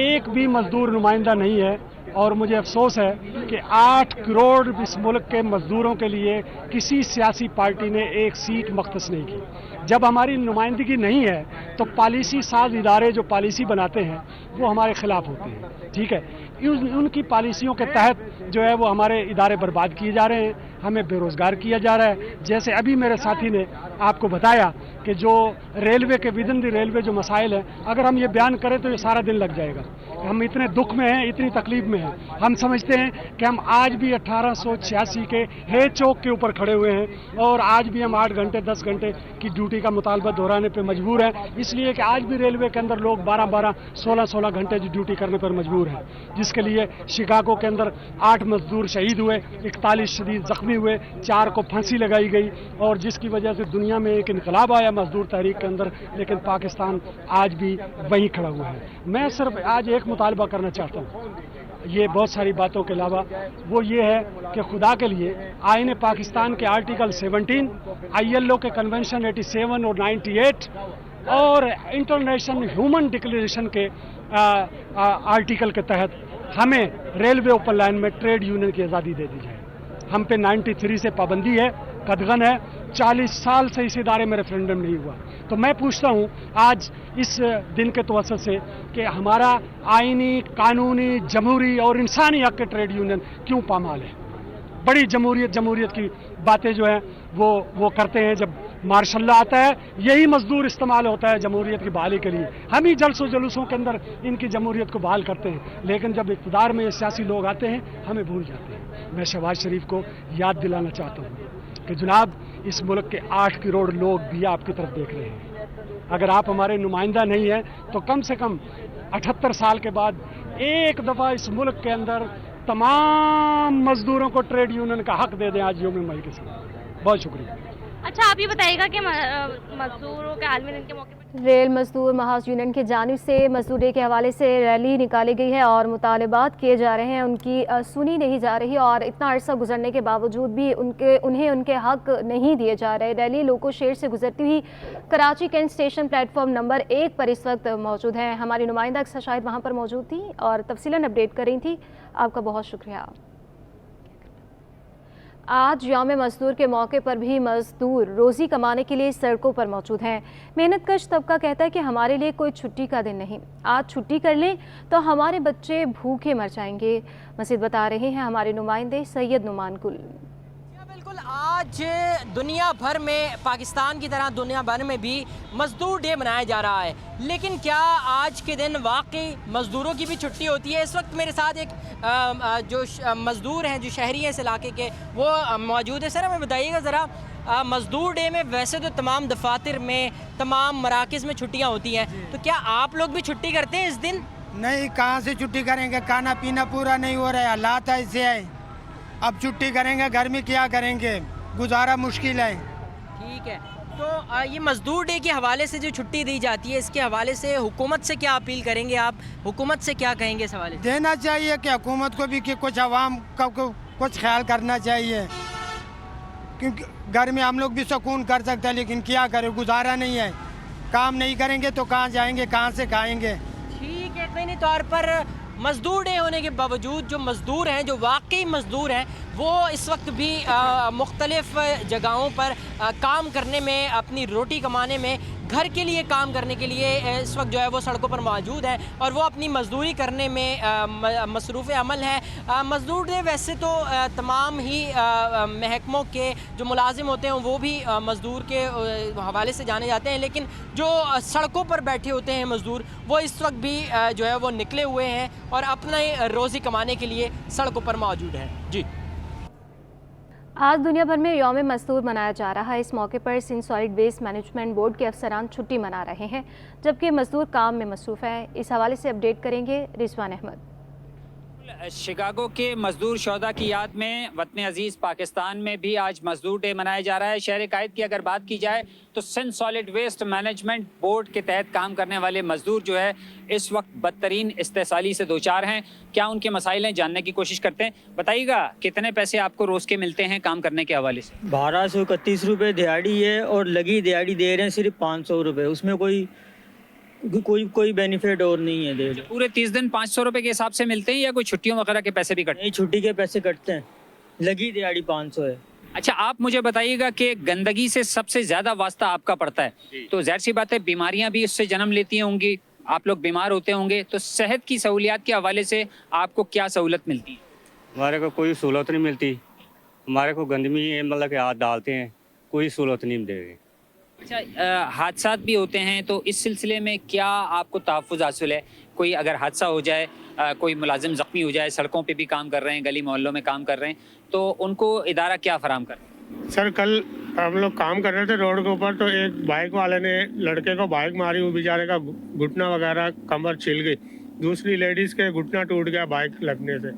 ایک بھی مزدور نمائندہ نہیں ہے، اور مجھے افسوس ہے کہ 8 کروڑ اس ملک کے مزدوروں کے لیے کسی سیاسی پارٹی نے ایک سیٹ مختص نہیں کی۔ جب ہماری نمائندگی نہیں ہے تو پالیسی ساز ادارے جو پالیسی بناتے ہیں وہ ہمارے خلاف ہوتے ہیں، ٹھیک ہے؟ ان کی پالیسیوں کے تحت جو ہے وہ ہمارے ادارے برباد کیے جا رہے ہیں، ہمیں بے روزگار کیا جا رہا ہے۔ جیسے ابھی میرے ساتھی نے آپ کو بتایا کہ جو ریلوے کے ودن دی ریلوے جو مسائل ہیں، اگر ہم یہ بیان کریں تو یہ سارا دن لگ جائے گا۔ ہم اتنے دکھ میں ہیں، اتنی تکلیف میں ہیں، ہم سمجھتے ہیں کہ ہم آج بھی 1886 کے ہے چوک کے اوپر کھڑے ہوئے ہیں، اور آج بھی ہم 8 گھنٹے 10 گھنٹے کی ڈیوٹی کا مطالبہ دہرانے پہ مجبور ہیں، اس لیے کہ آج بھی ریلوے کے اندر لوگ 12 16 گھنٹے کی ڈیوٹی کرنے پر مجبور ہیں، جس کے لیے شکاگو کے اندر 8 مزدور شہید ہوئے، 41 شدید زخمی ہوئے، 4 کو پھانسی لگائی گئی، اور جس کی وجہ سے دنیا میں ایک انقلاب آیا مزدور تحریک کے اندر، لیکن پاکستان آج بھی وہیں کھڑا ہوا ہے۔ میں صرف آج ایک مطالبہ کرنا چاہتا ہوں، یہ بہت ساری باتوں کے علاوہ، وہ یہ ہے کہ خدا کے لیے آئین پاکستان کے آرٹیکل 17، ILO کے کنونشن 87 اور 98 اور انٹرنیشنل ہیومن ڈکلیریشن کے آرٹیکل کے تحت ہمیں ریلوے اوپن لائن میں ٹریڈ یونین کی آزادی دے دی جائے۔ ہم پہ 93 سے پابندی ہے، قدغن ہے، 40 سال سے اس ادارے میں ریفرینڈم نہیں ہوا۔ تو میں پوچھتا ہوں آج اس دن کے توسط سے کہ ہمارا آئینی، قانونی، جمہوری اور انسانی حق کے ٹریڈ یونین کیوں پامال ہے؟ بڑی جمہوریت کی باتیں جو ہیں وہ کرتے ہیں، جب مارشل اللہ آتا ہے یہی مزدور استعمال ہوتا ہے جمہوریت کی بحالی کے لیے، ہم ہی جلسوں جلوسوں کے اندر ان کی جمہوریت کو بحال کرتے ہیں، لیکن جب اقتدار میں یہ سیاسی لوگ آتے ہیں ہمیں بھول جاتے ہیں۔ میں شہباز شریف کو یاد دلانا چاہتا ہوں کہ جناب، اس ملک کے 8 کروڑ لوگ بھی آپ کی طرف دیکھ رہے ہیں۔ اگر آپ ہمارے نمائندہ نہیں ہیں تو کم سے کم 78 سال کے بعد ایک دفعہ اس ملک کے اندر تمام مزدوروں کو ٹریڈ یونین کا حق دے دیں آج یوم مئی کے ساتھ۔ بہت شکریہ۔ اچھا، آپ یہ بتائیے گا کہ مزدوروں کے عالمی دن کے موقع پر ریل مزدور محاذ یونین کی جانب سے مزدور ڈے کے حوالے سے ریلی نکالی گئی ہے اور مطالبات کیے جا رہے ہیں، ان کی سنی نہیں جا رہی، اور اتنا عرصہ گزرنے کے باوجود بھی انہیں ان کے حق نہیں دیے جا رہے۔ ریلی لوکو شہر سے گزرتی ہوئی Karachi Cantt station platform number 1 پر اس وقت موجود ہیں۔ ہماری نمائندہ اکثر شاہد وہاں پر موجود تھی اور تفصیلاً اپڈیٹ کر رہی تھی، آپ کا بہت شکریہ۔ آج یوم مزدور کے موقع پر بھی مزدور روزی کمانے کے لیے سڑکوں پر موجود ہیں۔ محنت کش طبقہ کہتا ہے کہ ہمارے لیے کوئی چھٹی کا دن نہیں، آج چھٹی کر لیں تو ہمارے بچے بھوکے مر جائیں گے۔ مزید بتا رہے ہیں ہمارے نمائندے سید نعمان گل۔ بالکل، آج دنیا بھر میں، پاکستان کی طرح دنیا بھر میں بھی مزدور ڈے منایا جا رہا ہے، لیکن کیا آج کے دن واقعی مزدوروں کی بھی چھٹی ہوتی ہے؟ اس وقت میرے ساتھ ایک جو مزدور ہیں، جو شہری ہیں اس علاقے کے، وہ موجود ہے۔ سر ہمیں بتائیے گا ذرا، مزدور ڈے میں ویسے تو تمام دفاتر میں، تمام مراکز میں چھٹیاں ہوتی ہیں، تو کیا آپ لوگ بھی چھٹی کرتے ہیں اس دن؟ नहीं, कहाँ से छुट्टी करेंगे, खाना पीना पूरा नहीं हो रहा है, हालात ऐसे है, अब छुट्टी करेंगे घर में क्या करेंगे, गुजारा मुश्किल है। ठीक है, तो ये मजदूर डे के हवाले से जो छुट्टी दी जाती है, इसके हवाले से हुकूमत से क्या अपील करेंगे आप? हुकूमत से क्या कहेंगे इस हवाले से? देना चाहिए कि हुकूमत को भी कि कुछ आवाम का कुछ ख्याल करना चाहिए, क्योंकि घर में हम लोग भी सुकून कर सकते हैं, लेकिन क्या करें, गुजारा नहीं है, काम नहीं करेंगे तो कहाँ जाएंगे, कहाँ से खाएंगे। ठीक है, यकीनी तौर पर मजदूर डे होने के बावजूद जो मज़दूर हैं, जो वाकई मज़दूर हैं, वो इस वक्त भी मुख्तलिफ़ जगहों पर काम करने में, अपनी रोटी कमाने में, घर के लिए काम करने के लिए इस वक्त जो है वो सड़कों पर मौजूद है और वो अपनी मज़दूरी करने में मसरूफ़ अमल है। मज़दूर डे वैसे तो तमाम ही महकमों के जो मुलाजिम होते हैं वो भी मज़दूर के हवाले से जाने जाते हैं, लेकिन जो सड़कों पर बैठे होते हैं मज़दूर, वो इस वक्त भी जो है वो निकले हुए हैं और अपने रोज़ी कमाने के लिए सड़कों पर मौजूद हैं। जी, आज दुनिया भर में यौम मज़दूर मनाया जा रहा है। इस मौके पर Sindh solid waste management board के अफसरान छुट्टी मना रहे हैं, जबकि मज़दूर काम में मसरूफ़ है। इस हवाले से अपडेट करेंगे रिजवान अहमद। शिकागो के मजदूर शोधा की याद में वतन अजीज़ पाकिस्तान में भी आज मजदूर डे मनाया जा रहा है। शहर कायद की अगर बात की जाए तो Sindh solid waste management board के तहत काम करने वाले मजदूर जो है इस वक्त बदतरीन इस्तेसाली से दो चार हैं। क्या उनके मसाइल हैं, जानने की कोशिश करते हैं। बताइएगा, कितने पैसे आपको रोज़ के मिलते हैं काम करने के हवाले से? 1231 रुपये दिहाड़ी है और लगी दिहाड़ी दे रहे हैं सिर्फ 500 रुपये, उसमें कोई बेनिफिट और नहीं है। दे पूरे 30 दिन 500 रुपये के हिसाब से मिलते हैं या कोई छुट्टियों वगैरह के पैसे भी कटते हैं? नहीं, छुट्टी के पैसे कटते हैं, लगी दिहाड़ी 500 है। अच्छा, आप मुझे बताइएगा कि गंदगी से सबसे ज़्यादा वास्ता आपका पड़ता है, तो ज़ाहिर सी बात है बीमारियां भी उससे जन्म लेती होंगी, आप लोग बीमार होते होंगे, तो सेहत की सहूलियात के हवाले से आपको क्या सहूलत मिलती है? हमारे को कोई सहूलत नहीं मिलती, हमारे को गंदगी मतलब के हाथ डालते हैं, कोई सहूलत नहीं दे रहे। अच्छा, हादसात भी होते हैं, तो इस सिलसिले में क्या आपको तहफ़्फ़ुज़ हासिल है? कोई अगर हादसा हो जाए, कोई मुलाजिम ज़ख्मी हो जाए, सड़कों पे भी काम कर रहे हैं, गली मोहल्लों में काम कर रहे हैं, तो उनको इदारा क्या फराहम कर? सर, कल हम लोग काम कर रहे थे रोड के ऊपर, तो एक बाइक वाले ने लड़के को बाइक मारी, वो बेचारे का घुटना वगैरह कमर छिल गई, दूसरी लेडीज़ के घुटना टूट गया बाइक लगने से,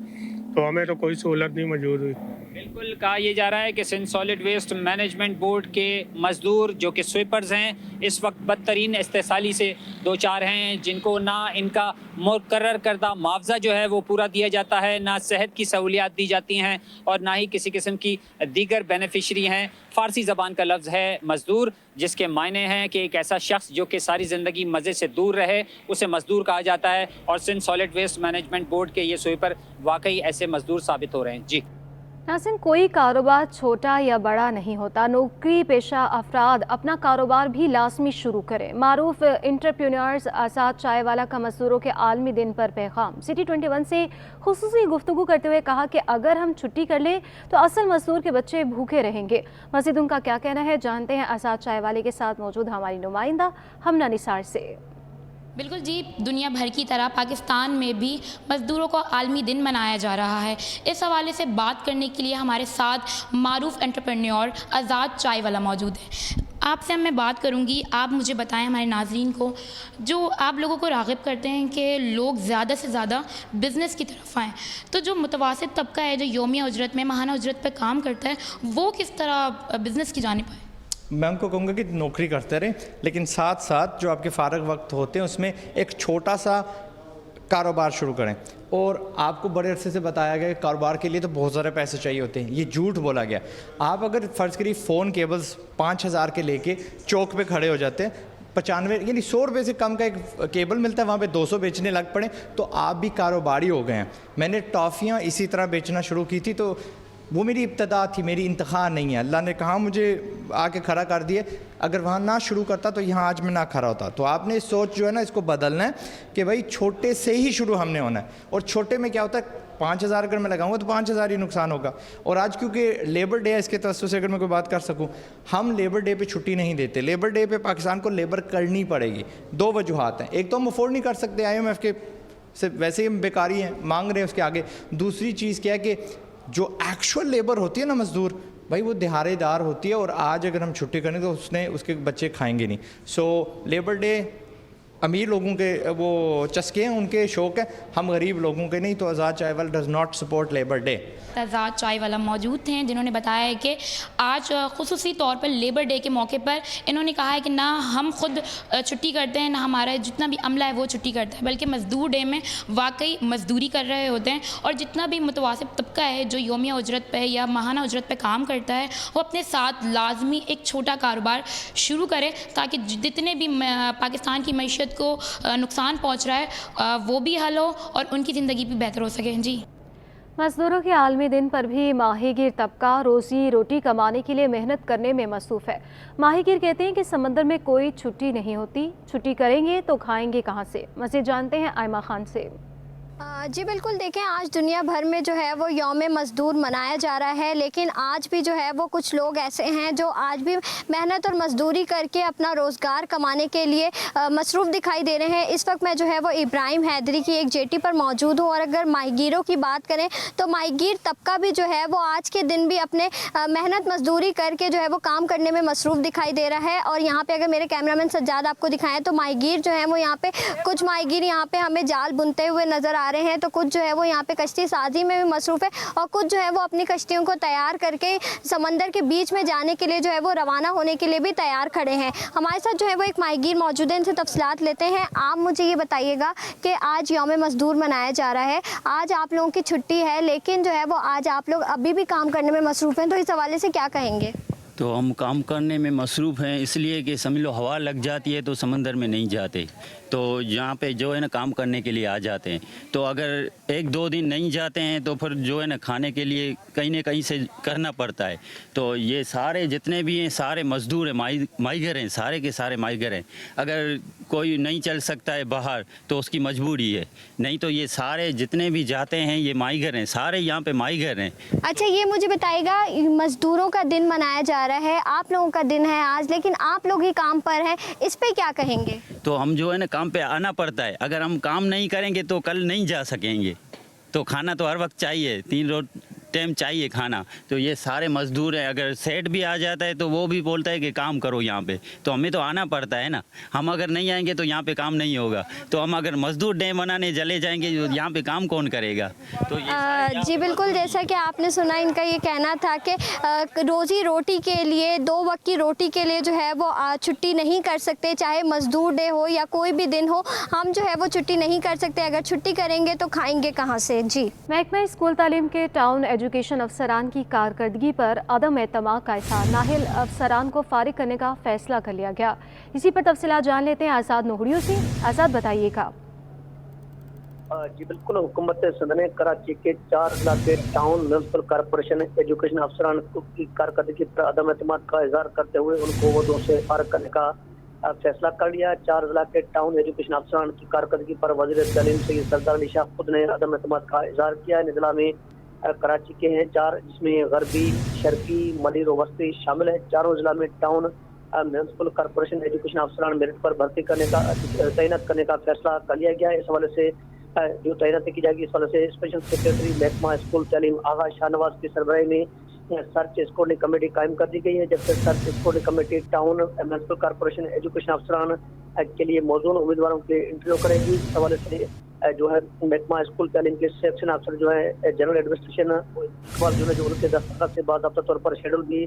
तो हमें तो कोई सहूलत नहीं मौजूद हुई। बिल्कुल कहा यह जा रहा है कि Sindh solid waste management board के मज़दूर जो कि स्वीपर्स हैं इस वक्त बदतरीन इस्तेसाली से दो चार हैं, जिनको ना इनका मुकर्रर करदा मुआवजा जो है वो पूरा दिया जाता है, ना सेहत की सहूलियात दी जाती हैं और ना ही किसी किस्म की दीगर बेनिफिशरी हैं। फ़ारसी ज़बान का लफ्ज़ है मज़दूर, जिसके मायने हैं कि एक ऐसा शख्स जो कि सारी ज़िंदगी मज़े से दूर रहे, उसे मज़दूर कहा जाता है। और Sindh solid waste management board के ये स्वीपर वाकई ऐसे मज़दूर साबित हो रहे हैं। जी नाज़रीन, कोई कारोबार छोटा या बड़ा नहीं होता। नौकरी पेशा अफराद अपना कारोबार भी लाजमी शुरू करें। मारूफ इंटरप्रेन्योर्स आज़ाद चाय वाला का मज़दूरों के आलमी दिन पर पैगाम। सिटी 21 से खुसूसी गुफ्तगू करते हुए कहा कि अगर हम छुट्टी कर लें तो असल मज़दूर के बच्चे भूखे रहेंगे। मज़ीद उनका क्या कहना है, जानते हैं आज़ाद चाय वाले के साथ मौजूद हमारी नुमाइंदा हमना निसार से। बिल्कुल जी, दुनिया भर की तरह पाकिस्तान में भी मज़दूरों का आलमी दिन मनाया जा रहा है। इस हवाले से बात करने के लिए हमारे साथ मारूफ एंटरप्रेन्योर आज़ाद चाय वाला मौजूद है। आपसे अब मैं बात करूंगी, आप मुझे बताएं हमारे नाज़रीन को, जो आप लोगों को राग़िब करते हैं कि लोग ज़्यादा से ज़्यादा बिज़नेस की तरफ आएँ, तो जो मुतवासित तबका है जो यौमिया उजरत में, माहाना उजरत पर काम करता है, वो किस तरह बिज़नेस की जानिब आए? मैं उनको कहूँगा कि नौकरी करते रहें, लेकिन साथ साथ जो आपके फ़ारग वक्त होते हैं उसमें एक छोटा सा कारोबार शुरू करें। और आपको बड़े अरसे से बताया गया कि कारोबार के लिए तो बहुत सारे पैसे चाहिए होते हैं, ये झूठ बोला गया। आप अगर फ़र्ज़ करिए फ़ोन केबल्स 5000 के लेके चौक पे खड़े हो जाते हैं, 95 यानी 100 रुपये से कम का एक केबल मिलता है, वहाँ पे 200 बेचने लग पड़े तो आप भी कारोबारी हो गए हैं। मैंने टॉफ़ियाँ इसी तरह बेचना शुरू की थी, तो वो मेरी इब्तदा थी, मेरी इंतखा नहीं है। अल्लाह ने कहा मुझे आके खड़ा कर दिए, अगर वहाँ ना शुरू करता तो यहाँ आज मैं ना खड़ा होता। तो आपने सोच जो है ना इसको बदलना है कि भाई छोटे से ही शुरू हमने होना है। और छोटे में क्या होता है, 5000 अगर मैं लगाऊंगा तो 5000 ही नुकसान होगा। और आज क्योंकि लेबर डे है, इसके तवज्जो से अगर मैं कोई बात कर सकूं, हम लेबर डे पे छुट्टी नहीं देते। लेबर डे पे पाकिस्तान को लेबर करनी पड़ेगी। 2 वजूहात हैं, एक तो हम अफोर्ड नहीं कर सकते, IMF के से वैसे ही हम बेकारी हैं, मांग रहे हैं उसके आगे। दूसरी चीज़ क्या है कि जो एक्चुअल लेबर होती है ना मज़दूर, भाई वो दिहाड़ीदार होती है, और आज अगर हम छुट्टी करें तो उसके बच्चे खाएंगे नहीं। सो लेबर डे अमीर लोगों के वो चस्के हैं, उनके शौक़ है, हम गरीब लोगों के नहीं। तो Azad Chai Wala does not support labour day. Azad Chai Wala मौजूद थे जिन्होंने बताया है कि आज खुसूसी तौर पर लेबर डे के मौके पर इन्होंने कहा है कि ना हम खुद छुट्टी करते हैं, ना हमारा जितना भी अमला है वो छुट्टी करता है, बल्कि मज़दूर डे में वाकई मज़दूरी कर रहे होते हैं। और जितना भी मुतवासिब तबका है जो यौमिया उजरत पे या माहाना उजरत पे काम करता है, वो अपने साथ लाजमी एक छोटा कारोबार शुरू करे ताकि जितने भी पाकिस्तान की मईशत को नुकसान पहुँच रहा है वो भी हल हो और उनकी ज़िंदगी भी बेहतर हो सके। जी, मज़दूरों के आलमी दिन पर भी माहीगीर तबका रोज़ी रोटी कमाने के लिए मेहनत करने में मसरूफ़ है। माहीगीर कहते हैं कि समंदर में कोई छुट्टी नहीं होती, छुट्टी करेंगे तो खाएंगे कहाँ से। मज़ीद जानते हैं आयमा खान से। जी बिल्कुल, देखें आज दुनिया भर में जो है वो यौम मज़दूर मनाया जा रहा है, लेकिन आज भी जो है वो कुछ लोग ऐसे हैं जो आज भी मेहनत और मज़दूरी करके अपना रोज़गार कमाने के लिए मसरूफ़ दिखाई दे रहे हैं। इस वक्त मैं जो है वो इब्राहिम हैदरी की एक जेटी पर मौजूद हूँ और अगर माहीगीरों की बात करें तो माहीगीर तबका भी जो है वो आज के दिन भी अपने मेहनत मज़दूरी करके जो है वो काम करने में मसरूफ़ दिखाई दे रहा है। और यहाँ पर अगर मेरे कैमरामैन सज्जाद आपको दिखाएँ तो माहीगीर जो है वो यहाँ पर कुछ माहीगीर यहाँ पर हमें जाल बुनते हुए नज़र आ रहे हैं, तो कुछ जो है वो यहाँ पे कश्ती साजी में भी मसरूफ़ है और कुछ जो है वो अपनी कश्तियों को तैयार करके समंदर के बीच में जाने के लिए जो है वो रवाना होने के लिए भी तैयार खड़े हैं। हमारे साथ जो है वो एक माहीगीर मौजूद है, इनसे तफसीलात लेते हैं। आप मुझे ये बताइएगा कि आज यौम मज़दूर मनाया जा रहा है, आज आप लोगों की छुट्टी है, लेकिन जो है वो आज आप लोग अभी भी काम करने में मसरूफ़ हैं, तो इस हवाले से क्या कहेंगे? तो हम काम करने में मसरूफ़ हैं इसलिए कि समझ लो हवा लग जाती है तो समंदर में नहीं जाते, तो यहाँ पे जो है ना काम करने के लिए आ जाते हैं। तो अगर एक दो दिन नहीं जाते हैं तो फिर जो है ना खाने के लिए कहीं ना कहीं से करना पड़ता है। तो ये सारे जितने भी हैं सारे मज़दूर हैं, माहीगर हैं, सारे के सारे माहीगर हैं। अगर कोई नहीं चल सकता है बाहर तो उसकी मजबूरी है, नहीं तो ये सारे जितने भी जाते हैं ये माहीगर हैं, सारे यहाँ पे माहीगर हैं। अच्छा, ये मुझे बताइएगा, मज़दूरों का दिन मनाया जा रहा है, आप लोगों का दिन है आज, लेकिन आप लोग ही काम पर हैं, इस पे क्या कहेंगे? तो हम जो है ना काम पे आना पड़ता है, अगर हम काम नहीं करेंगे तो कल नहीं जा सकेंगे। तो खाना तो हर वक्त चाहिए, 3 टाइम चाहिए खाना। तो ये सारे मज़दूर हैं, अगर सेट भी आ जाता है तो वो भी बोलता है कि काम करो यहाँ पे, तो हमें तो आना पड़ता है ना। हम अगर नहीं आएंगे तो यहाँ पे काम नहीं होगा। तो हम अगर मज़दूर डे मनाने चले जाएंगे तो यहाँ पे काम कौन करेगा? तो ये जी बिल्कुल, जैसा कि आपने सुना, इनका ये कहना था कि रोज़ी रोटी के लिए, 2 वक्त की रोटी के लिए जो है वो छुट्टी नहीं कर सकते, चाहे मज़दूर डे हो या कोई भी दिन हो, हम जो है वो छुट्टी नहीं कर सकते। अगर छुट्टी करेंगे तो खाएंगे कहाँ से? जी, महकमा स्कूल तालीम के टाउन एजुकेशन अफसरान की कारकर्दगी पर अदम एतमाद का इज़हार, नाहिल अफसरान को फारिग करने का फैसला कर लिया गया। इसी पर तफसीलात जान लेते हैं आज़ाद नोहड़ियों से। आज़ाद, बताइएगा। जी बिल्कुल, हुकूमत सदन कराची के 4 जिला के टाउन म्यूनसिपल कॉरपोरेशन एजुकेशन अफसरान की कारकर्दगी पर अदम एतमाद का इजहार करते हुए उनको वोटों से फारिग करने का फैसला कर लिया। 4 जिला के टाउन एजुकेशन अफसरान की कारकर्दगी पर वज़ीर तालीम सैयद सरदार अली शाह खुद ने अदम एतमाद का इजहार किया। इन जिला में कराची के हैं 4, जिसमें गरबी, शर्की, मलिर और वस्ती शामिल है। चारों जिला में टाउन म्यूनसिपल कॉरपोरेशन एजुकेशन अफसरान मेरिट पर भर्ती करने का, तैनात करने का फैसला कर लिया गया है। इस हवाले से जो तैनाती की जाएगी, इस वाले से स्पेशल सेक्रेटरी महकमा स्कूल तालीम आगा शाहनवाज की सरबराही में सर्च स्कोरिंग कमेटी कायम कर दी गई है, जबकि search scoring committee town municipal corporation education अफसरान के लिए मौजूद उम्मीदवारों के इंटरव्यू करेगी। इस हवाले से जो है महकमा स्कूल तालीम के सेक्शन अफसर जो है जनरल एडमिनिस्ट्रेशन जो उनके दस्तखत से बाकायदा तौर पर शेड्यूल भी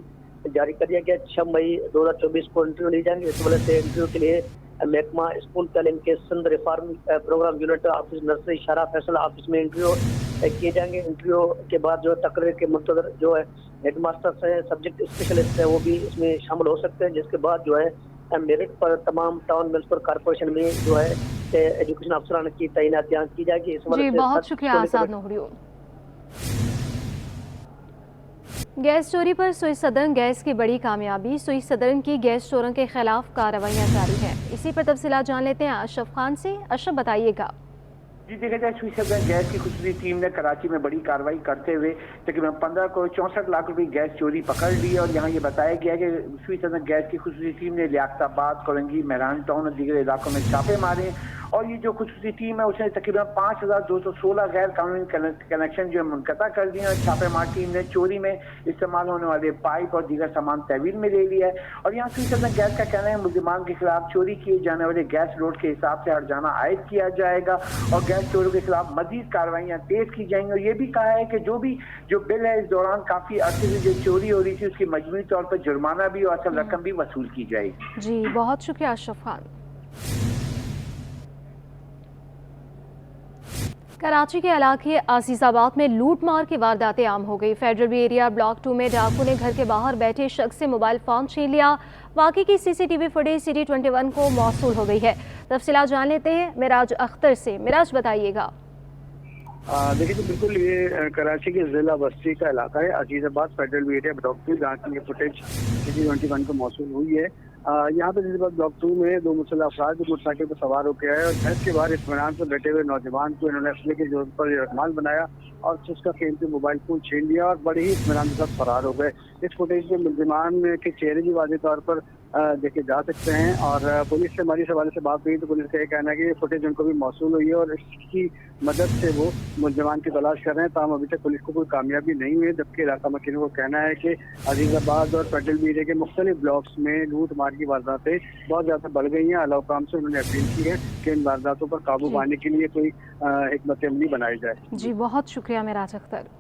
जारी कर दिया गया। 6 मई 2024 को इंटरव्यू ली जाएंगे। इस वजह से इंटरव्यू के लिए महकमा स्कूल तालीम के Sindh reform programme unit office nursery शारा फैसला ऑफिस में इंटरव्यू किए जाएंगे। इंटरव्यू के बाद जो है तकरीर के मुंतज़र जो है हेडमास्टर्स हैं, सब्जेक्ट स्पेशलिस्ट हैं, वो भी इसमें शामिल हो सकते हैं, जिसके बाद जो है मेरिट पर तमाम टाउन म्यूनसिपल कॉरपोरेशन में जो है एजुकेशन अफसरान की तैनातियां की जाएगी। इस जी, बहुत शुक्रिया आज़ाद नोहड़ियों। गैस चोरी पर सुई सदन गैस की बड़ी कामयाबी, सुई सदन की गैस चोरों के खिलाफ कार्रवाइयाँ जारी हैं। इसी पर तफसीलात जान लेते हैं अशरफ खान से। अशरफ, बताइएगा। जी, देखा जाए सुई सदन गैस की खुसूसी टीम ने कराची में बड़ी कार्रवाई करते हुए तकरीबन 15 करोड़ 64 लाख रुपए गैस चोरी पकड़ ली है। और यहाँ ये बताया गया है कि सुई सदन गैस की खुसूसी टीम ने लियाकताबाद, कोरंगी, मेहरान टाउन और दीगर इलाकों में छापे मारे और ये जो खुसूसी टीम है उसने तकरीबन 5216 गैर कानूनी कनेक्शन जो है मुनक़ता कर दिए और छापेमार टीम ने चोरी में इस्तेमाल होने वाले पाइप और दीगर सामान तहवील में ले लिया है। और यहाँ से गैस का कहना है मुलजिमान के खिलाफ चोरी किए जाने वाले गैस लोड के हिसाब से हर्जाना आयद किया जाएगा और गैस चोरों के खिलाफ मजीद कार्रवाइयाँ तेज की जाएंगी। और ये भी कहा है कि जो बिल है इस दौरान काफी अरसे से जो चोरी हो रही थी उसकी मजमूई तौर पर जुर्माना भी और असल रकम भी वसूल की जाएगी। जी बहुत शुक्रिया अशरफ खान। कराची के इलाके आसीसाबाद में लूटमार की वारदातें आम हो गई। फेडरल बी एरिया ब्लॉक 2 में डाकू ने घर के बाहर बैठे शख्स से मोबाइल फोन छीन लिया। वाकई की सीसीटीवी फुटेज सिटी 21 को मौसूल हो गई है। तफसीलात जान लेते हैं मिराज अख्तर से। मिराज बताइएगा। देखिए तो बिल्कुल ये कराची के जिला बस्ती का इलाका है, Azizabad federal B area block 2 जहाँ की ये फुटेज सिटी 21 को मौसूल हुई है। यहाँ पे अजीजाबाद ब्लॉक 2 में दो मुसल्लह अफराद मोटरसाइकिल पर सवार होकर आए और घर के बाहर इत्मीनान से बैठे हुए नौजवान को इन्होंने असले की जरूरत पर रखमाल बनाया और उसका कीमती मोबाइल फोन छीन लिया और बड़े ही इत्मीनान के साथ फरार हो गए। इस फुटेज में मुलजिमान के चेहरे भी वाज़ेह तौर पर देखे जा सकते हैं और पुलिस से हमारी सवाल से बात हुई तो पुलिस का ये कहना है कि ये फुटेज उनको भी मौसूल हुई है और इसकी मदद से वो मुलजिमान की तलाश कर रहे हैं। ताहम अभी तक पुलिस को कोई कामयाबी नहीं हुई है, जबकि इलाका मकीनों को कहना है कि अजीजाबाद और फेडरल बी एरिया के मुख्तलिफ ब्लॉक्स में लूट मार की वारदातें बहुत ज़्यादा बढ़ गई हैं। आला हुकाम से उन्होंने अपील की है कि इन वारदातों पर काबू पाने के लिए कोई हिकमत अमली बनाई जाए। जी बहुत शुक्रिया मिराज अख्तर।